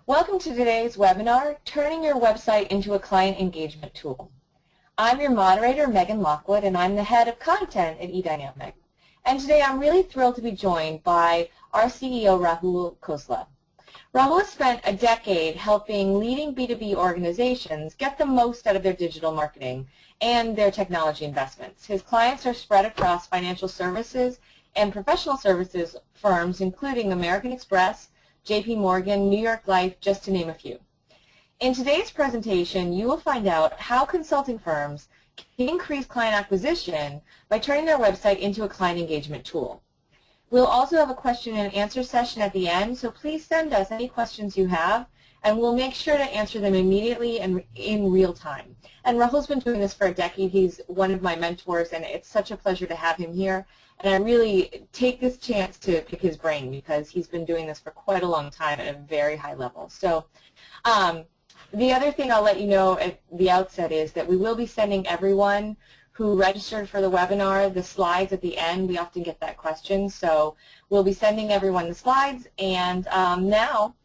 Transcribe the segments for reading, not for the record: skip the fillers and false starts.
Welcome to today's webinar, Turning Your Website into a Client Engagement Tool. I'm your moderator, Megan Lockwood, and I'm the head of content at eDynamic. And today I'm really thrilled to be joined by our CEO, Rahul Khosla. Rahul has spent a decade helping leading B2B organizations get the most out of their digital marketing and their technology investments. His clients are spread across financial services and professional services firms, including American Express, JP Morgan, New York Life, just to name a few. In today's presentation, you will find out how consulting firms can increase client acquisition by turning their website into a client engagement tool. We'll also have a question and answer session at the end, so please send us any questions you have, and we'll make sure to answer them immediately and in real time. And Rahul's been doing this for a decade. He's one of my mentors, and it's such a pleasure to have him here. And I really take this chance to pick his brain because he's been doing this for quite a long time at a very high level. So the other thing I'll let you know at the outset is that we will be sending everyone who registered for the webinar the slides at the end. We often get that question. So we'll be sending everyone the slides. And now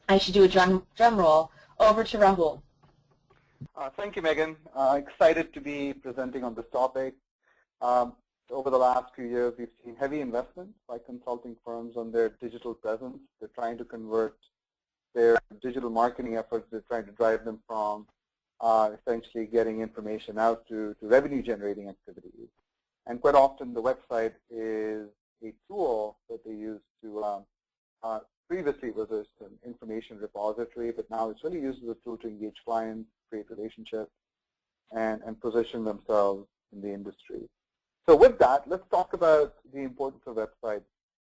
I should do a drum roll. Over to Rahul. Thank you, Megan. Excited to be presenting on this topic. Over the last few years, we've seen heavy investments by consulting firms on their digital presence. They're trying to convert their digital marketing efforts. They're trying to drive them from essentially getting information out to revenue-generating activities. And quite often, the website is a tool that they use to previously it was just an information repository, but now it's really used as a tool to engage clients, create relationships, and position themselves in the industry. So with that, let's talk about the importance of websites.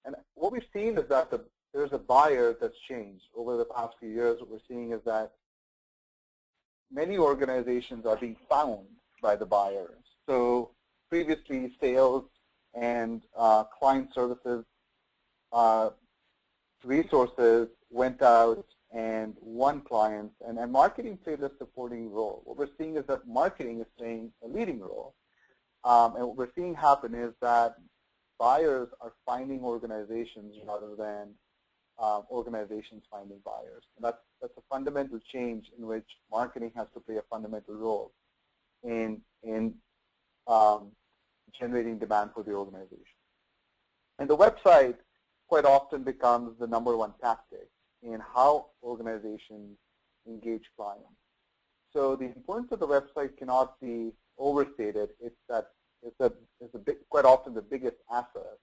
And what we've seen is that there's a buyer that's changed over the past few years. What we're seeing is that many organizations are being found by the buyers. So previously, sales and client services resources went out and won clients, and marketing played a supporting role. What we're seeing is that marketing is playing a leading role. And what we're seeing happen is that buyers are finding organizations rather than organizations finding buyers. And that's a fundamental change in which marketing has to play a fundamental role in generating demand for the organization. And the website quite often becomes the #1 tactic in how organizations engage clients. So the importance of the website cannot be overstated. It's quite often the biggest asset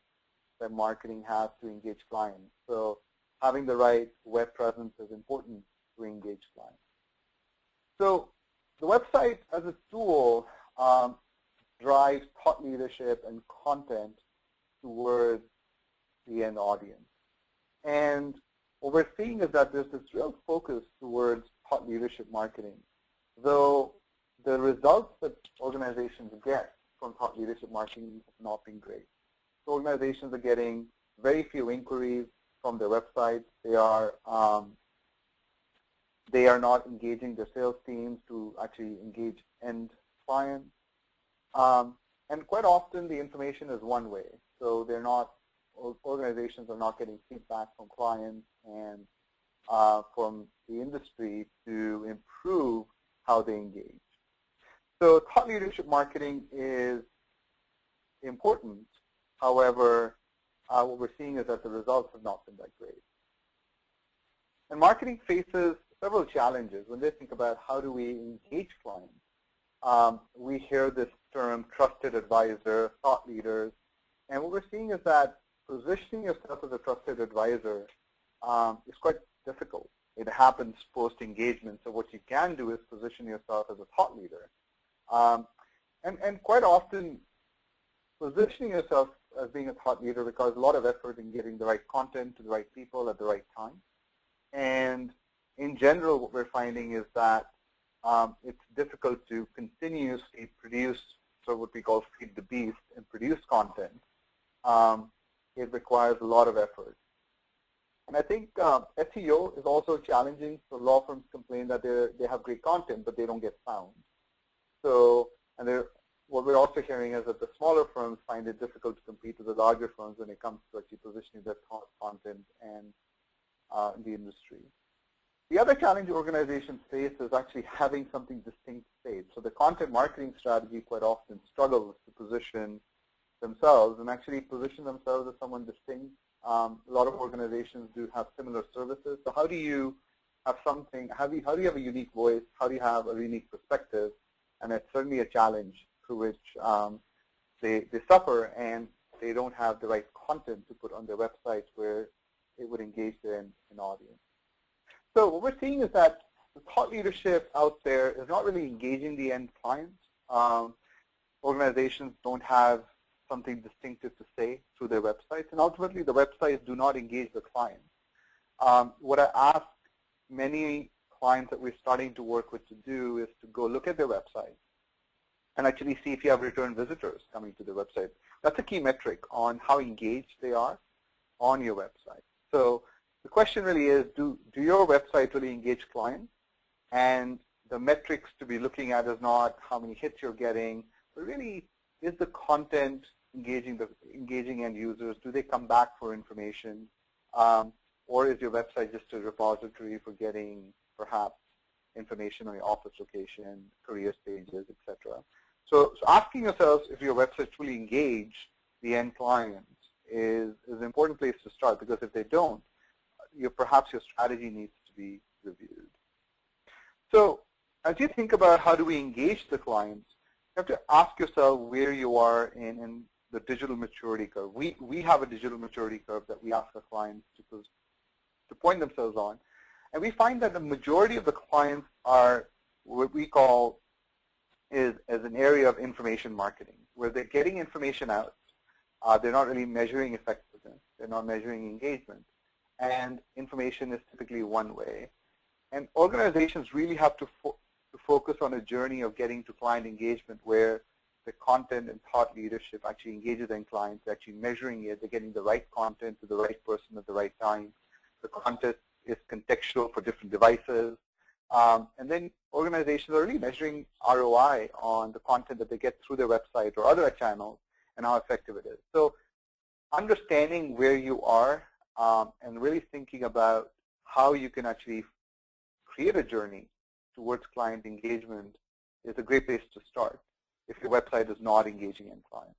that marketing has to engage clients. So having the right web presence is important to engage clients. So the website as a tool drives thought leadership and content towards the end audience. And what we're seeing is that there's this real focus towards thought leadership marketing, though the results that organizations get from thought leadership marketing have not been great. So organizations are getting very few inquiries from their websites. They are not engaging their sales teams to actually engage end clients. And quite often the information is one way. So organizations are not getting feedback from clients and from the industry to improve how they engage. So thought leadership marketing is important. However, what we're seeing is that the results have not been that great. And marketing faces several challenges when they think about how do we engage clients. We hear this term, trusted advisor, thought leaders. And what we're seeing is that positioning yourself as a trusted advisor is quite difficult. It happens post-engagement. So what you can do is position yourself as a thought leader. And quite often, positioning yourself as being a thought leader requires a lot of effort in getting the right content to the right people at the right time. And in general, what we're finding is that it's difficult to continuously produce sort of what we call feed the beast and produce content. It requires a lot of effort. And I think SEO is also challenging. So law firms complain that they have great content, but they don't get found. So, what we're also hearing is that the smaller firms find it difficult to compete with the larger firms when it comes to actually positioning their content and in the industry. The other challenge organizations face is actually having something distinct to say. So the content marketing strategy quite often struggles to position themselves and actually position themselves as someone distinct. A lot of organizations do have similar services. So how do you have something, how do you have a unique voice? How do you have a unique perspective? And it's certainly a challenge through which they suffer, and they don't have the right content to put on their websites where it would engage an audience. So what we're seeing is that the thought leadership out there is not really engaging the end client. Organizations don't have something distinctive to say through their websites, and ultimately the websites do not engage the client. What I ask many clients that we're starting to work with to do is to go look at their website and actually see if you have return visitors coming to the website. That's a key metric on how engaged they are on your website. So the question really is, do your website really engage clients? And the metrics to be looking at is not how many hits you're getting, but really, is the content engaging end users? Do they come back for information? Or is your website just a repository for getting perhaps information on your office location, career stages, etc.? So asking yourselves if your website truly engage the end client is an important place to start, because if they don't, perhaps your strategy needs to be reviewed. So as you think about how do we engage the clients, you have to ask yourself where you are in the digital maturity curve. We have a digital maturity curve that we ask our clients to point themselves on. And we find that the majority of the clients are what we call is as an area of information marketing, where they're getting information out. They're not really measuring effectiveness. They're not measuring engagement. And information is typically one way. And organizations really have to focus on a journey of getting to client engagement where the content and thought leadership actually engages end clients. They're actually measuring it. They're getting the right content to the right person at the right time. The content is contextual for different devices. And then organizations are really measuring ROI on the content that they get through their website or other channels and how effective it is. So understanding where you are and really thinking about how you can actually create a journey towards client engagement is a great place to start if your website is not engaging end clients.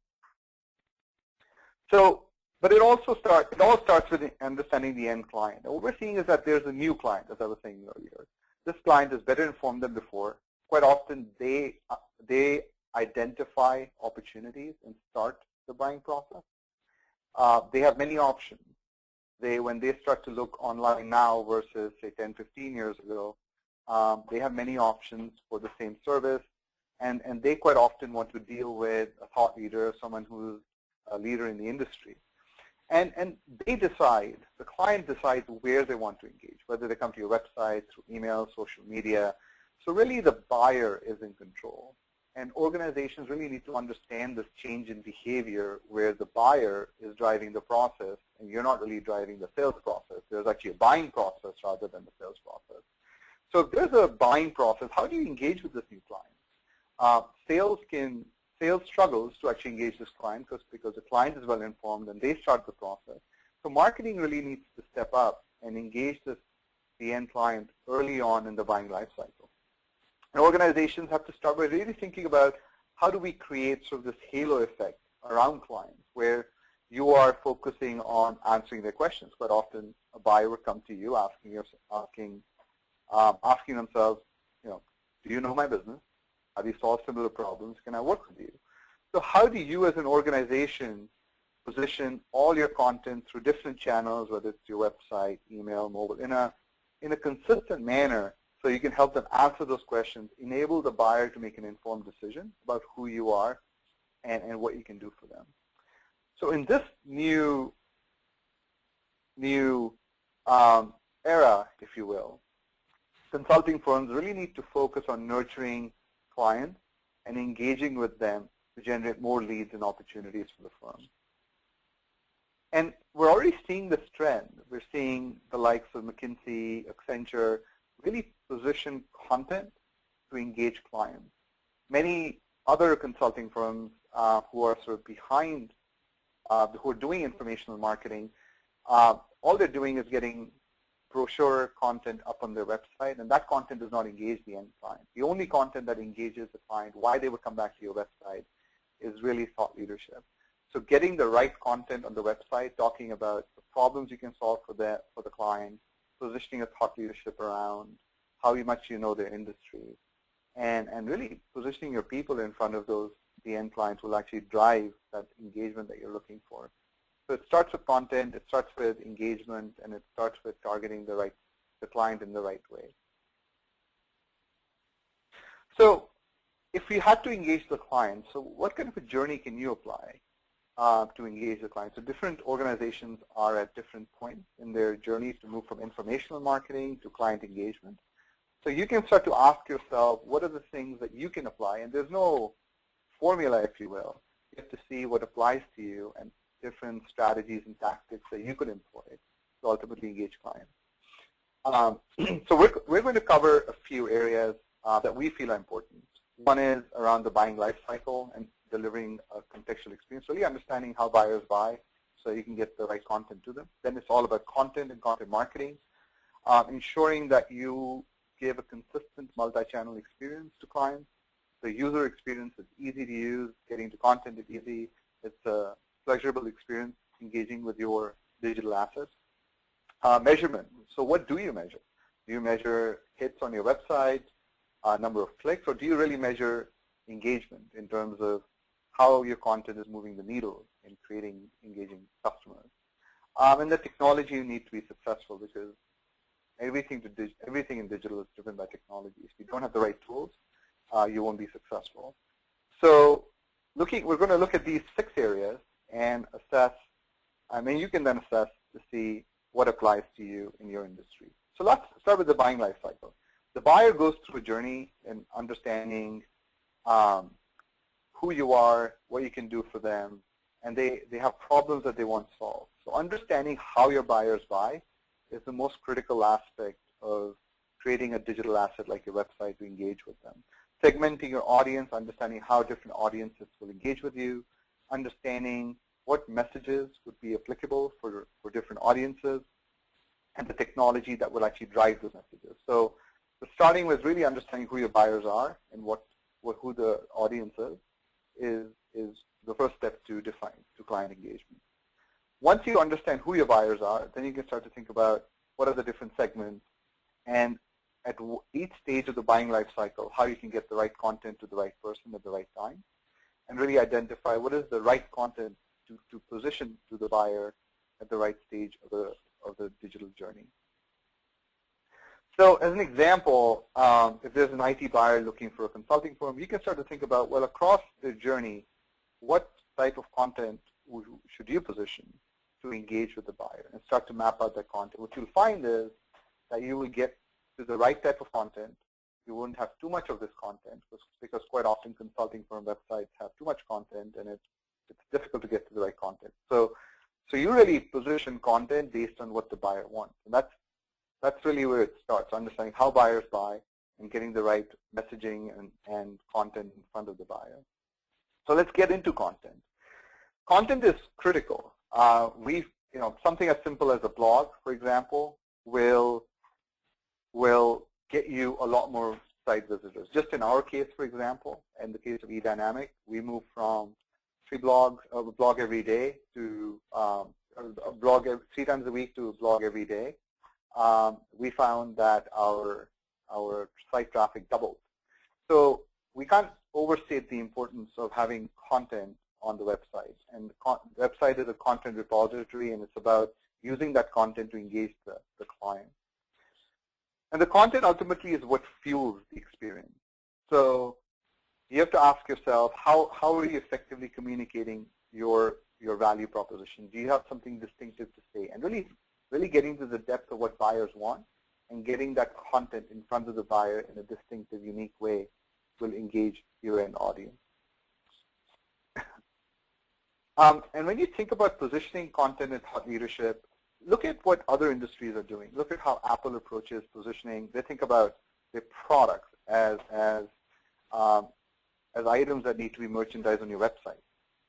So, but it all starts with understanding the end client. And what we're seeing is that there's a new client, as I was saying earlier. This client is better informed than before. Quite often they identify opportunities and start the buying process. They have many options. When they start to look online now versus, say, 10, 15 years ago, they have many options for the same service, and they quite often want to deal with a thought leader, someone who's a leader in the industry. And they decide, the client decides where they want to engage, whether they come to your website, through email, social media. So really the buyer is in control. And organizations really need to understand this change in behavior where the buyer is driving the process and you're not really driving the sales process. There's actually a buying process rather than the sales process. So if there's a buying process, how do you engage with this new client? Sales struggles to actually engage this client because the client is well informed and they start the process. So marketing really needs to step up and engage the end client early on in the buying life cycle. And organizations have to start by really thinking about how do we create sort of this halo effect around clients where you are focusing on answering their questions. Quite often a buyer will come to you asking themselves, do you know my business? Have you solved similar problems? Can I work with you? So how do you as an organization position all your content through different channels, whether it's your website, email, mobile, in a consistent manner so you can help them answer those questions, enable the buyer to make an informed decision about who you are and what you can do for them. So in this new era, if you will, consulting firms really need to focus on nurturing clients and engaging with them to generate more leads and opportunities for the firm. And we're already seeing this trend. We're seeing the likes of McKinsey, Accenture, really position content to engage clients. Many other consulting firms who are sort of behind, who are doing informational marketing, all they're doing is brochure content up on their website, and that content does not engage the end client. The only content that engages the client, why they would come back to your website, is really thought leadership. So getting the right content on the website, talking about the problems you can solve for the client, positioning a thought leadership around how much you know their industry, and really positioning your people in front of the end clients will actually drive that engagement that you're looking for. So it starts with content, it starts with engagement, and it starts with targeting the client in the right way. So if you had to engage the client, so what kind of a journey can you apply to engage the client? So different organizations are at different points in their journeys to move from informational marketing to client engagement. So you can start to ask yourself, what are the things that you can apply? And there's no formula, if you will. You have to see what applies to you and different strategies and tactics that you could employ to ultimately engage clients. So we're going to cover a few areas that we feel are important. One is around the buying life cycle and delivering a contextual experience, really understanding how buyers buy so you can get the right content to them. Then it's all about content and content marketing, ensuring that you give a consistent multi-channel experience to clients. The user experience is easy to use, getting to content is easy. It's a pleasurable experience engaging with your digital assets. Measurement. So what do you measure? Do you measure hits on your website, number of clicks, or do you really measure engagement in terms of how your content is moving the needle in creating engaging customers? And the technology you need to be successful, because everything in digital is driven by technology. If you don't have the right tools, you won't be successful. So we're going to look at these 6 areas and assess. I mean, you can then assess to see what applies to you in your industry. So let's start with the buying life cycle. The buyer goes through a journey in understanding who you are, what you can do for them, and they have problems that they want solved. So understanding how your buyers buy is the most critical aspect of creating a digital asset like your website to engage with them. Segmenting your audience, understanding how different audiences will engage with you, understanding what messages would be applicable for different audiences, and the technology that will actually drive those messages. So starting with really understanding who your buyers are and who the audience is the first step to client engagement. Once you understand who your buyers are, then you can start to think about what are the different segments, and at each stage of the buying life cycle, how you can get the right content to the right person at the right time, and really identify what is the right content to position to the buyer at the right stage of the digital journey. So as an example, if there's an IT buyer looking for a consulting firm, you can start to think about, well, across their journey, what type of content should you position to engage with the buyer, and start to map out that content. What you'll find is that you will get to the right type of content. You won't have too much of this content, because quite often consulting firm websites have too much content, and it's difficult to get to the right content. So you really position content based on what the buyer wants, and that's really where it starts, understanding how buyers buy and getting the right messaging and content in front of the buyer. So let's get into content. Content is critical. Something as simple as a blog, for example, will get you a lot more site visitors. Just in our case, for example, in the case of eDynamic, we moved from 3 blogs, a blog every day to a blog 3 times a week to a blog every day. We found that our site traffic doubled. So we can't overstate the importance of having content on the website. And the website is a content repository, and it's about using that content to engage the client. And the content ultimately is what fuels the experience. So you have to ask yourself, how are you effectively communicating your value proposition? Do you have something distinctive to say? And really getting to the depth of what buyers want and getting that content in front of the buyer in a distinctive, unique way will engage your end audience. And when you think about positioning content and thought leadership, look at what other industries are doing. Look at how Apple approaches positioning. They think about their products as items that need to be merchandised on your website.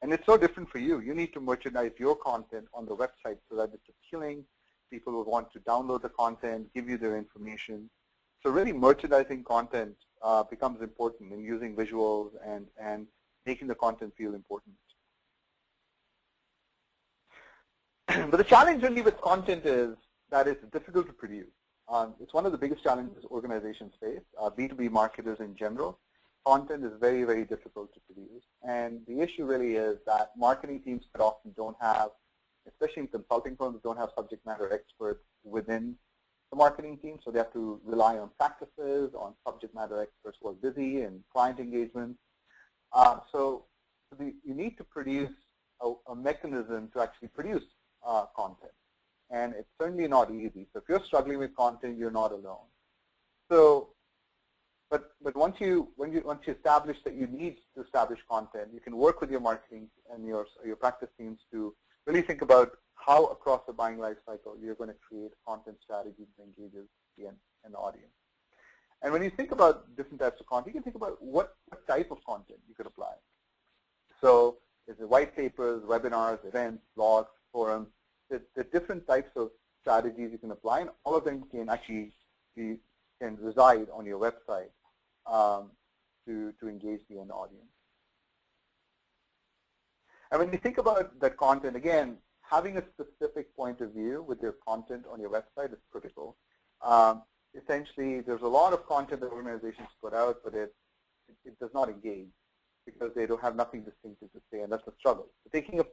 And it's no different for you. You need to merchandise your content on the website so that it's appealing People will want to download the content, give you their information. So really merchandising content becomes important in using visuals and making the content feel important. But the challenge really with content is that it's difficult to produce. It's one of the biggest challenges organizations face, B2B marketers in general. Content is very, very difficult to produce. And the issue really is that marketing teams quite often don't have, especially in consulting firms, don't have subject matter experts within the marketing team. So they have to rely on practices, on subject matter experts who are busy in client engagement. So you need to produce a mechanism to actually produce content. And it's certainly not easy. So if you're struggling with content, you're not alone. So, but once you establish that you need to establish content, you can work with your marketing and your practice teams to really think about how across the buying life cycle you're going to create content strategies that engages the end audience. And when you think about different types of content, you can think about what type of content you could apply. So is it white papers, webinars, events, blogs, forums? The different types of strategies you can apply, and all of them can actually can reside on your website to engage the end audience. And when you think about that content, again, having a specific point of view with your content on your website is critical. Essentially, there's a lot of content that organizations put out, but it does not engage because they don't have nothing distinctive to say, and that's a struggle. So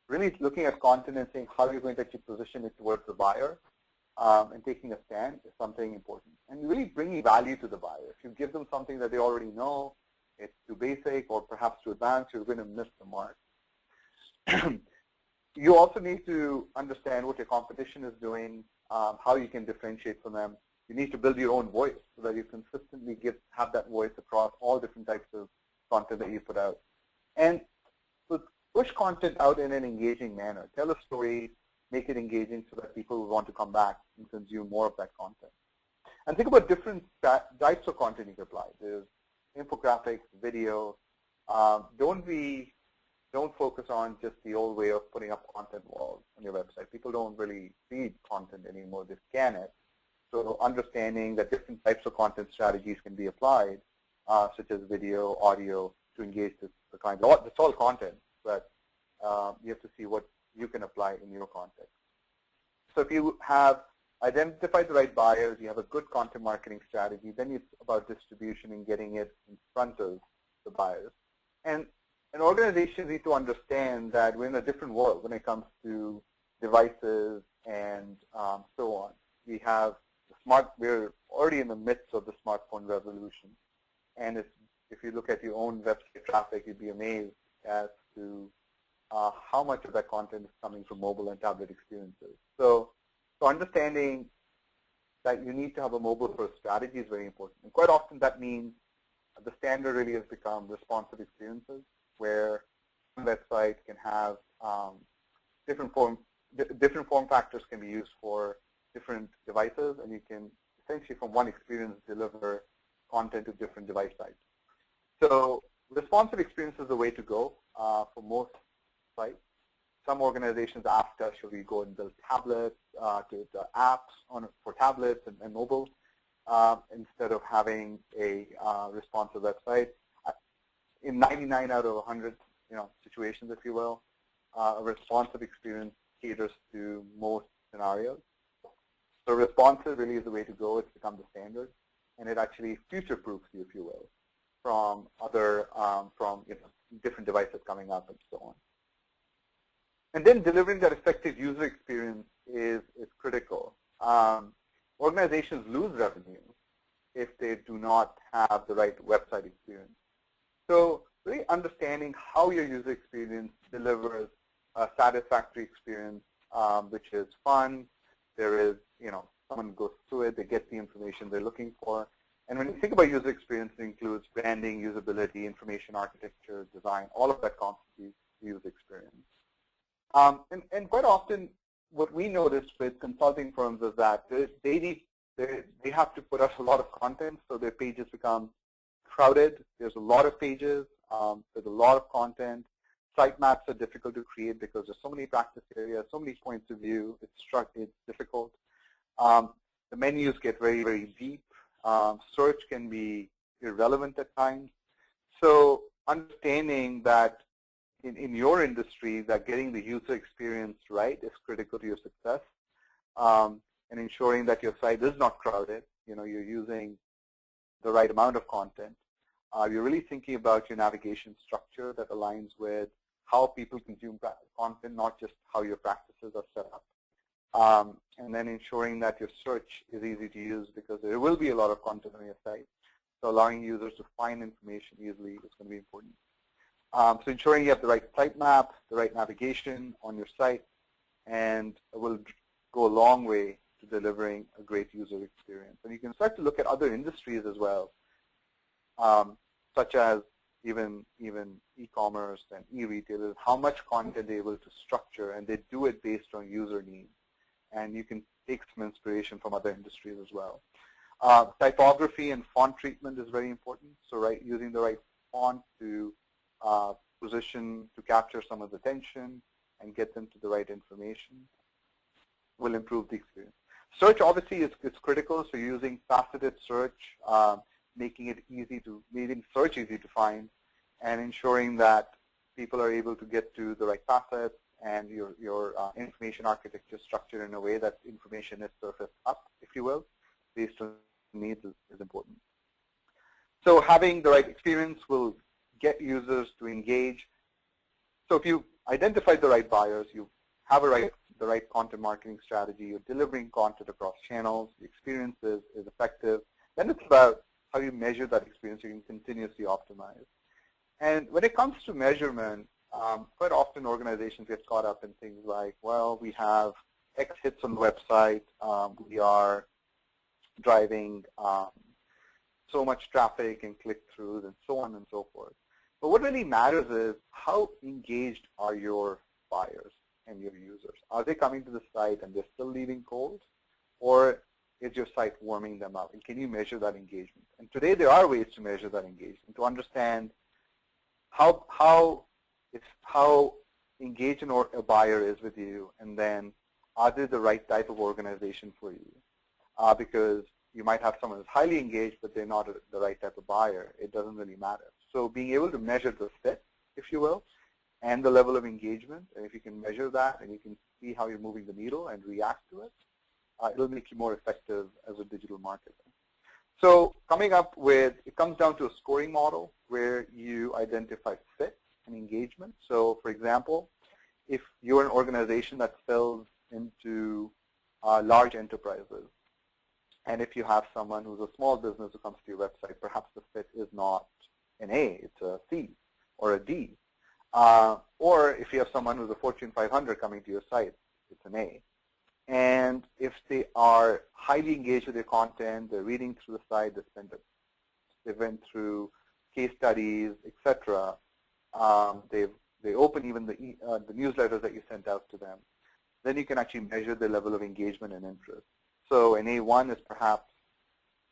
really looking at content and saying how you're going to actually position it towards the buyer and taking a stand is something important. And really bringing value to the buyer. If you give them something that they already know, it's too basic or perhaps too advanced, you're going to miss the mark. You also need to understand what your competition is doing, how you can differentiate from them. You need to build your own voice so that you consistently have that voice across all different types of content that you put out. And so push content out in an engaging manner. Tell a story, make it engaging so that people will want to come back and consume more of that content. And think about different types of content you can apply. There's infographics, video. Don't focus on just the old way of putting up content walls on your website. People don't really read content anymore. They scan it. So understanding that different types of content strategies can be applied, such as video, audio, to engage the client. It's all content, but you have to see what you can apply in your context. So if you have identified the right buyers, you have a good content marketing strategy, then it's about distribution and getting it in front of the buyers. And organizations need to understand that we're in a different world when it comes to devices and so on. We're already in the midst of the smartphone revolution. And if you look at your own website traffic, you'd be amazed as to how much of that content is coming from mobile and tablet experiences. So understanding that you need to have a mobile-first strategy is very important. And quite often that means the standard really has become responsive experiences, where one website can have different form factors can be used for different devices, and you can essentially from one experience deliver content to different device types. So responsive experience is the way to go for most sites. Some organizations ask us, should we go and build tablets, apps for tablets and mobile instead of having a responsive website. In 99 out of 100 situations, if you will, a responsive experience caters to most scenarios. So responsive really is the way to go. It's become the standard, and it actually future-proofs you, if you will, from other different devices coming up and so on. And then delivering that effective user experience is critical. Organizations lose revenue if they do not have the right website experience. So really understanding how your user experience delivers a satisfactory experience, which is fun. There is, someone goes through it, they get the information they're looking for. And when you think about user experience, it includes branding, usability, information architecture, design, all of that constitutes user experience. And quite often, what we notice with consulting firms is that they have to put up a lot of content, so their pages become crowded. There's a lot of pages. There's a lot of content. Sitemaps are difficult to create because there's so many practice areas, so many points of view. It's difficult. The menus get very, very deep. Search can be irrelevant at times. So understanding that in your industry that getting the user experience right is critical to your success, and ensuring that your site is not crowded. You're using the right amount of content. You're really thinking about your navigation structure that aligns with how people consume content, not just how your practices are set up. And then ensuring that your search is easy to use because there will be a lot of content on your site. So allowing users to find information easily is going to be important. So ensuring you have the right sitemap, the right navigation on your site, and it will go a long way to delivering a great user experience. And you can start to look at other industries as well, such as even e-commerce and e-retailers, how much content they're able to structure, and they do it based on user needs. And you can take some inspiration from other industries as well. Typography and font treatment is very important. So using the right font to position to capture some of the attention and get them to the right information will improve the experience. Search obviously is critical. So using faceted search, making search easy to find, and ensuring that people are able to get to the right facets, and your information architecture structured in a way that information is surfaced up, if you will, based on needs is important. So having the right experience will get users to engage. So if you identify the right buyers, you have the right content marketing strategy, you're delivering content across channels, the experience is effective, then it's about how you measure that experience. You can continuously optimize. And when it comes to measurement, quite often organizations get caught up in things like, well, we have X hits on the website, we are driving so much traffic and click-throughs and so on and so forth. But what really matters is how engaged are your buyers and your users? Are they coming to the site and they're still leaving cold? Or is your site warming them up? And can you measure that engagement? And today there are ways to measure that engagement, to understand how engaged a buyer is with you, and then are they the right type of organization for you? Because you might have someone who's highly engaged, but they're not the right type of buyer. It doesn't really matter. So being able to measure the fit, if you will, and the level of engagement, and if you can measure that and you can see how you're moving the needle and react to it, it'll make you more effective as a digital marketer. So coming up with, it comes down to a scoring model where you identify fit and engagement. So for example, if you're an organization that sells into large enterprises, and if you have someone who's a small business who comes to your website, perhaps the fit is not an A, it's a C or a D. Or if you have someone who's a Fortune 500 coming to your site, it's an A. And if they are highly engaged with your content, they're reading through the site, they went through case studies, etc. They open even the newsletters that you sent out to them. Then you can actually measure the level of engagement and interest. So an A1 is perhaps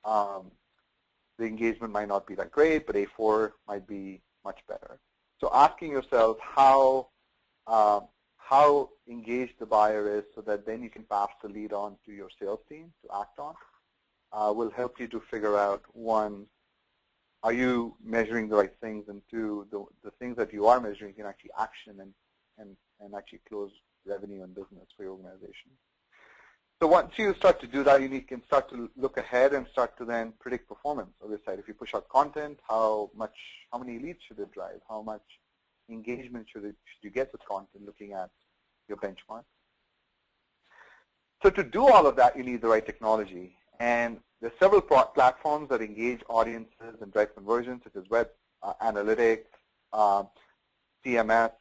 the engagement might not be that great, but A4 might be much better. So asking yourself how engaged the buyer is, so that then you can pass the lead on to your sales team to act on, will help you to figure out, one, are you measuring the right things, and two, the things that you are measuring can actually action and actually close revenue and business for your organization. So once you start to do that, you can start to look ahead and start to then predict performance of your site. If you push out content, how many leads should it drive? How much engagement should you get with content, looking at your benchmark? So to do all of that, you need the right technology. And there's several platforms that engage audiences and drive conversion, such as web analytics, CMS,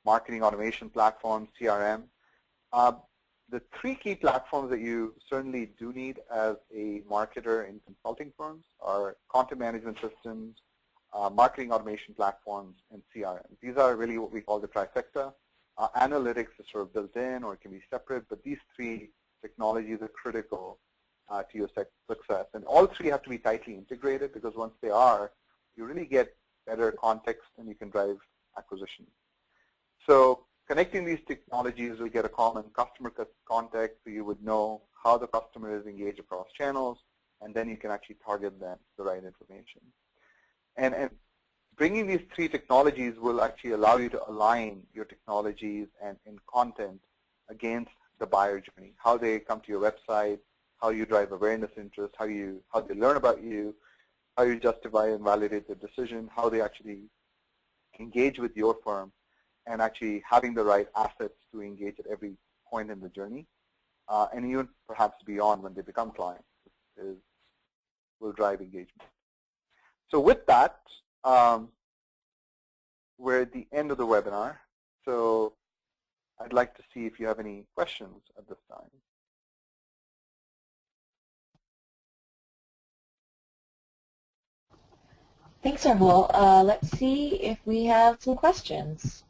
marketing automation platforms, CRM. The three key platforms that you certainly do need as a marketer in consulting firms are content management systems, marketing automation platforms, and CRM. These are really what we call the trifecta. Analytics is sort of built in, or it can be separate, but these three technologies are critical to your success. And all three have to be tightly integrated, because once they are, you really get better context and you can drive acquisition. So connecting these technologies will get a common customer context, so you would know how the customer is engaged across channels, and then you can actually target them the right information. And bringing these three technologies will actually allow you to align your technologies and content against the buyer journey, how they come to your website, how you drive awareness, interest, how they learn about you, how you justify and validate their decision, how they actually engage with your firm, and actually having the right assets to engage at every point in the journey, and even perhaps beyond when they become clients, will drive engagement. So with that, we're at the end of the webinar. So I'd like to see if you have any questions at this time. Thanks, Arhul. Let's see if we have some questions.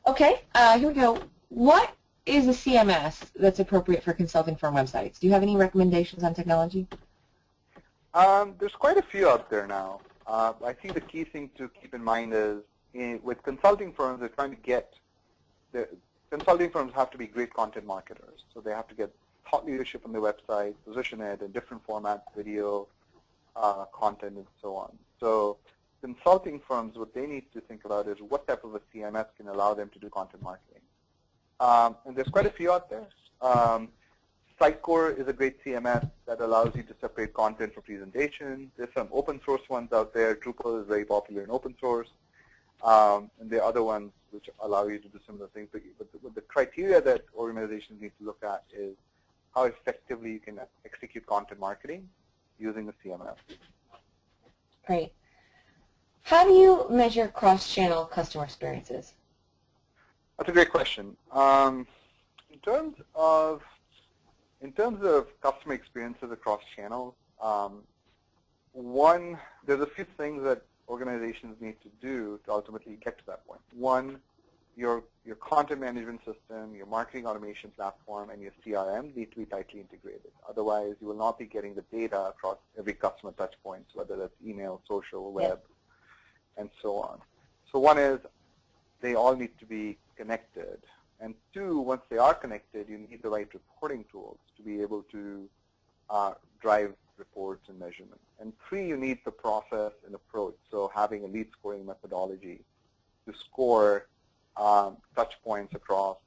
Okay, here we go. What is a CMS that's appropriate for consulting firm websites? Do you have any recommendations on technology? There's quite a few out there now. I think the key thing to keep in mind is with consulting firms, they're trying to get consulting firms have to be great content marketers. So they have to get thought leadership on their website, position it in different formats, video, content, and so on. So consulting firms, what they need to think about is what type of a CMS can allow them to do content marketing. And there's quite a few out there. Sitecore is a great CMS that allows you to separate content from presentation. There's some open source ones out there. Drupal is very popular in open source. And there are other ones which allow you to do similar things. But the criteria that organizations need to look at is how effectively you can execute content marketing using a CMS. Great. How do you measure cross-channel customer experiences? That's a great question. In terms of customer experiences across channels, there's a few things that organizations need to do to ultimately get to that point. One, your content management system, your marketing automation platform, and your CRM need to be tightly integrated. Otherwise, you will not be getting the data across every customer touch point, whether that's email, social, web, and so on. So one is they all need to be connected. And two, once they are connected, you need the right reporting tools to be able to drive reports and measurement. And three, you need the process and approach. So having a lead scoring methodology to score touch points across,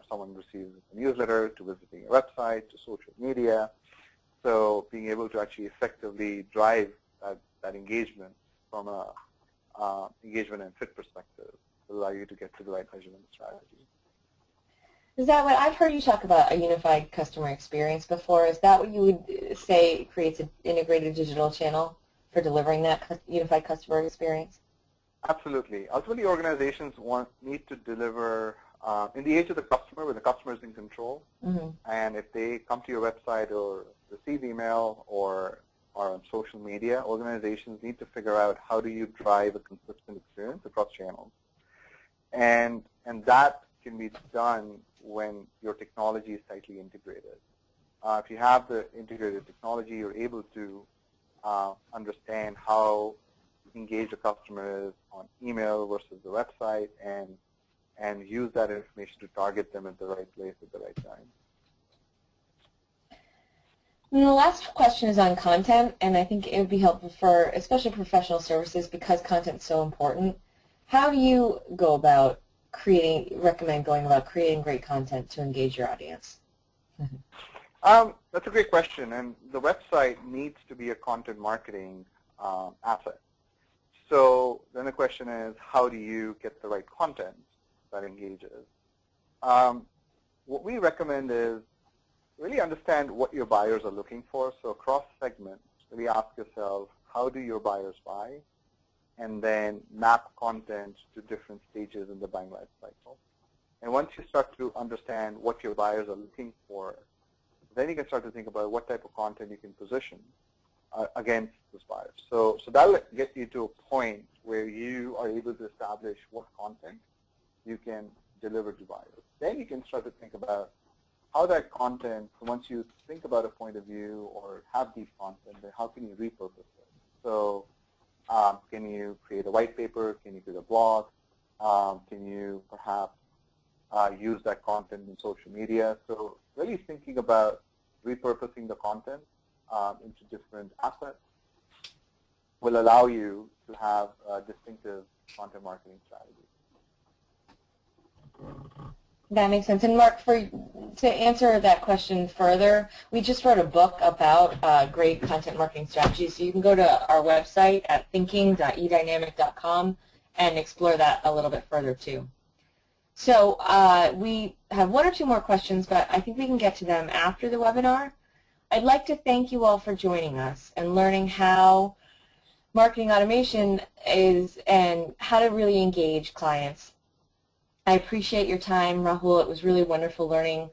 someone receives a newsletter, to visiting a website, to social media. So being able to actually effectively drive that engagement from a engagement and fit perspective will allow you to get to the right measurement strategy. Is that what I've heard you talk about, a unified customer experience before? Is that what you would say creates an integrated digital channel for delivering that unified customer experience? Absolutely. Ultimately, organizations need to deliver in the age of the customer, when the customer is in control, and if they come to your website or receive email or are on social media, organizations need to figure out how do you drive a consistent experience across channels. And that can be done when your technology is tightly integrated. If you have the integrated technology, you're able to understand how engaged a customer is on email versus the website, and use that information to target them at the right place at the right time. And the last question is on content, and I think it would be helpful for especially professional services because content is so important. How do you go about recommend going about creating great content to engage your audience? That's a great question, and the website needs to be a content marketing asset. So then the question is, how do you get the right content that engages? What we recommend is really understand what your buyers are looking for. So across segments, really ask yourself, how do your buyers buy? And then map content to different stages in the buying life cycle. And once you start to understand what your buyers are looking for, then you can start to think about what type of content you can position against those buyers. So that'll get you to a point where you are able to establish what content you can deliver to buyers. Then you can start to think about how that content, once you think about a point of view or have deep content, then how can you repurpose it? So can you create a white paper? Can you create a blog? Can you perhaps use that content in social media? So really thinking about repurposing the content into different assets will allow you to have a distinctive content marketing strategy. That makes sense. And Mark, to answer that question further, we just wrote a book about great content marketing strategies. So you can go to our website at thinking.edynamic.com and explore that a little bit further too. So we have one or two more questions, but I think we can get to them after the webinar. I'd like to thank you all for joining us and learning how marketing automation is and how to really engage clients. I appreciate your time, Rahul. It was really wonderful learning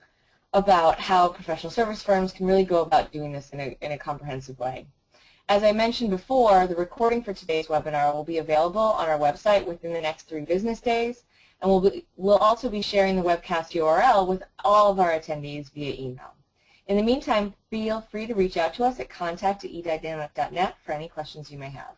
about how professional service firms can really go about doing this in a comprehensive way. As I mentioned before, the recording for today's webinar will be available on our website within the next 3 business days, and we'll also be sharing the webcast URL with all of our attendees via email. In the meantime, feel free to reach out to us at contact@edynamic.net for any questions you may have.